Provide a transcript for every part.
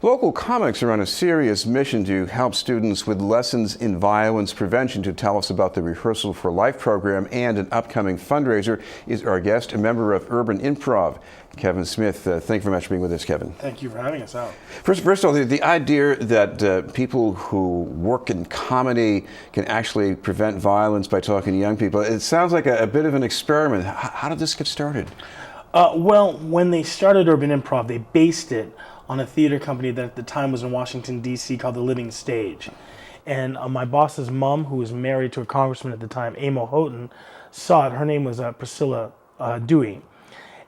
Local comics are on a serious mission to help students with lessons in violence prevention. To tell us about the Rehearsal for Life program and an upcoming fundraiser is our guest, a member of Urban Improv, Kevin Smith. Thank you very much for being with us, Kevin. Thank you for having us out. First of all, the idea that people who work in comedy can actually prevent violence by talking to young people, it sounds like a bit of an experiment. How did this get started? Well, when they started Urban Improv, they based it on a theater company that at the time was in Washington, D.C. called The Living Stage. And my boss's mom, who was married to a congressman at the time, Amo Houghton, saw it. Her name was Priscilla Dewey.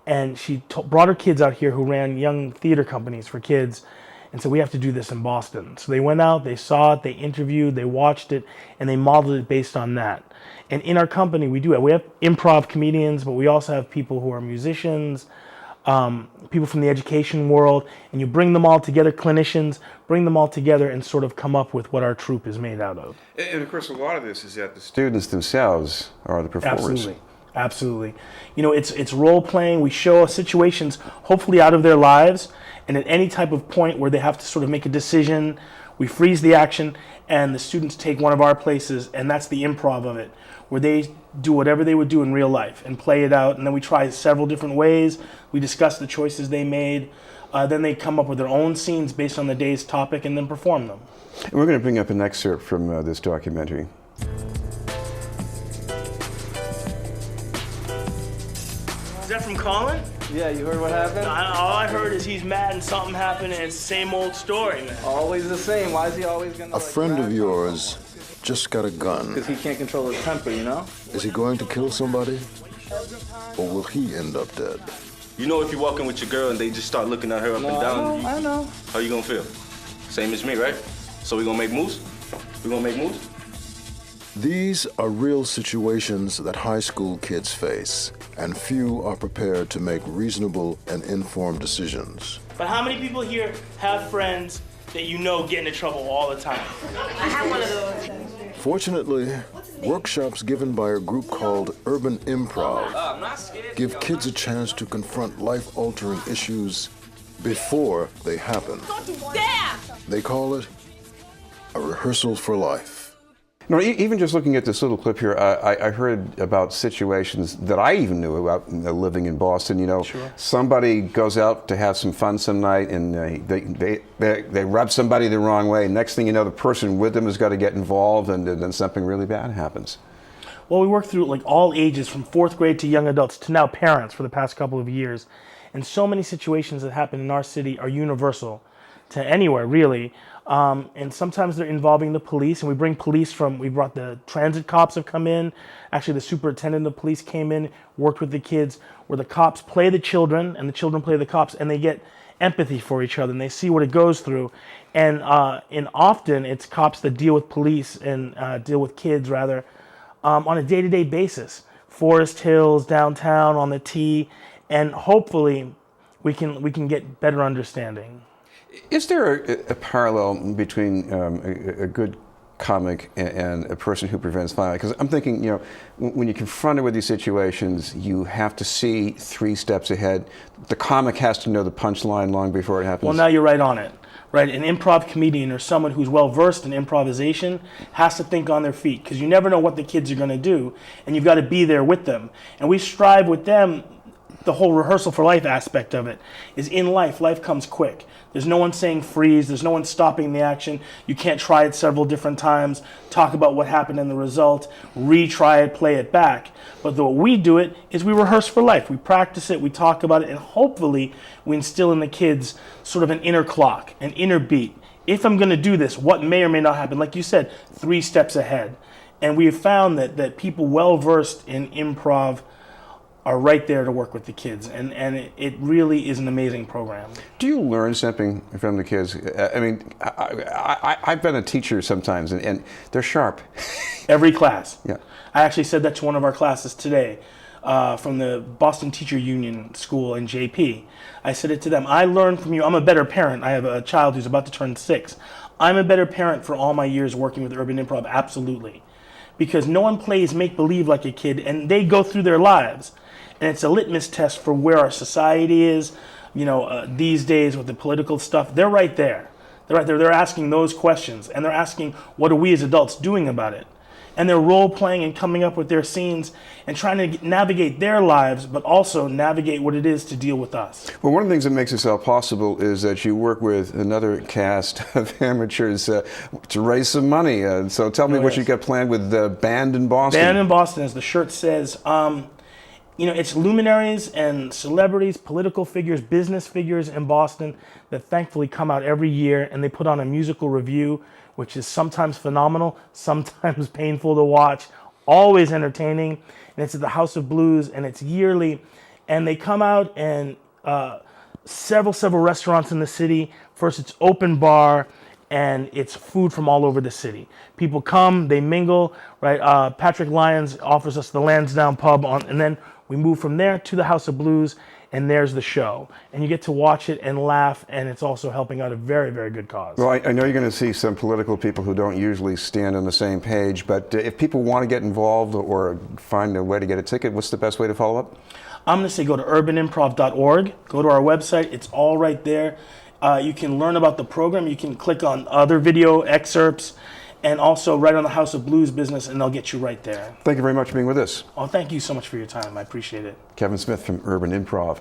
And she brought her kids out here who ran young theater companies for kids and said, we have to do this in Boston. So they went out, they saw it, they interviewed, they watched it, and they modeled it based on that. And in our company, we have improv comedians, but we also have people who are musicians, people from the education world, and you bring them all together, clinicians, bring them all together and sort of come up with what our troupe is made out of. And of course, a lot of this is that the students themselves are the performers. Absolutely. You know, it's role playing. We show situations, hopefully out of their lives, and at any type of point where they have to sort of make a decision, we freeze the action, and the students take one of our places, and that's the improv of it, where they do whatever they would do in real life and play it out, and then we try several different ways. We discuss the choices they made. Then they come up with their own scenes based on the day's topic and then perform them. And we're going to bring up an excerpt from this documentary. Is that from Colin? Yeah, you heard what happened? All I heard is he's mad and something happened and it's the same old story, man. Always the same. Why is he always gonna A friend of yours just got a gun. Because he can't control his temper, you know? Is he going to kill somebody? Or will he end up dead? You know, if you're walking with your girl and they just start looking at her up and down, I know. How you gonna feel? Same as me, right? So we gonna make moves? We gonna make moves? These are real situations that high school kids face, and few are prepared to make reasonable and informed decisions. But how many people here have friends that you know get into trouble all the time? I have one of those. Fortunately, workshops given by a group called Urban Improv give kids a chance to confront life-altering issues before they happen. Don't you dare! They call it a rehearsal for life. No, even just looking at this little clip here, I heard about situations that I even knew about living in Boston. You know, Sure. Somebody goes out to have some fun some night, and they rub somebody the wrong way. Next thing you know, the person with them has got to get involved, and then something really bad happens. Well, we work through like all ages, from 4th grade to young adults to now parents for the past couple of years. And so many situations that happen in our city are universal to anywhere, really. And sometimes they're involving the police, and we brought the transit cops have come in. Actually, the superintendent of police came in, worked with the kids, where the cops play the children and the children play the cops, and they get empathy for each other and they see what it goes through. And often it's cops that deal with police and deal with kids rather on a day-to-day basis. Forest Hills, downtown, on the T, and hopefully we can get better understanding. Is there a parallel between a good comic and a person who prevents violence? Because I'm thinking, you know, when you're confronted with these situations, you have to see 3 steps ahead. The comic has to know the punchline long before it happens. Well, now you're right on it. Right, an improv comedian or someone who's well versed in improvisation has to think on their feet, because you never know what the kids are going to do, and you've got to be there with them. And we strive with them. The whole rehearsal for life aspect of it is in life comes quick. There's no one saying freeze, there's no one stopping the action. You can't try it several different times, talk about what happened in the result, retry it, play it back. But the way we do it is we rehearse for life. We practice it, we talk about it, and hopefully we instill in the kids sort of an inner clock, an inner beat. If I'm going to do this, what may or may not happen? Like you said, 3 steps ahead. And we have found that people well versed in improv are right there to work with the kids, and it really is an amazing program. Do you learn something from the kids? I mean, I've been a teacher sometimes, and they're sharp. Every class. Yeah. I actually said that to one of our classes today from the Boston Teacher Union School in JP. I said it to them. I learned from you. I'm a better parent. I have a child who's about to turn 6. I'm a better parent for all my years working with Urban Improv, absolutely. Because no one plays make-believe like a kid, and they go through their lives. And it's a litmus test for where our society is, these days with the political stuff, they're right there. They're right there. They're asking those questions, and they're asking, what are we as adults doing about it? And they're role playing and coming up with their scenes and trying to navigate their lives, but also navigate what it is to deal with us. Well, one of the things that makes this all possible is that you work with another cast of amateurs to raise some money. So tell me what you got planned with the band in Boston. Band in Boston, as the shirt says. It's luminaries and celebrities, political figures, business figures in Boston that thankfully come out every year, and they put on a musical review, which is sometimes phenomenal, sometimes painful to watch, always entertaining. And it's at the House of Blues, and it's yearly. And they come out, and several restaurants in the city. First, it's open bar, and it's food from all over the city. People come, they mingle, right? Patrick Lyons offers us the Lansdowne Pub, and then we move from there to the House of Blues, and there's the show. And you get to watch it and laugh, and it's also helping out a very, very good cause. Well, I know you're going to see some political people who don't usually stand on the same page, but if people want to get involved or find a way to get a ticket, what's the best way to follow up? I'm going to say go to urbanimprov.org, go to our website, it's all right there. You can learn about the program, you can click on other video excerpts, and also right on the House of Blues business, and they'll get you right there. Thank you very much for being with us. Oh, thank you so much for your time. I appreciate it. Kevin Smith from Urban Improv.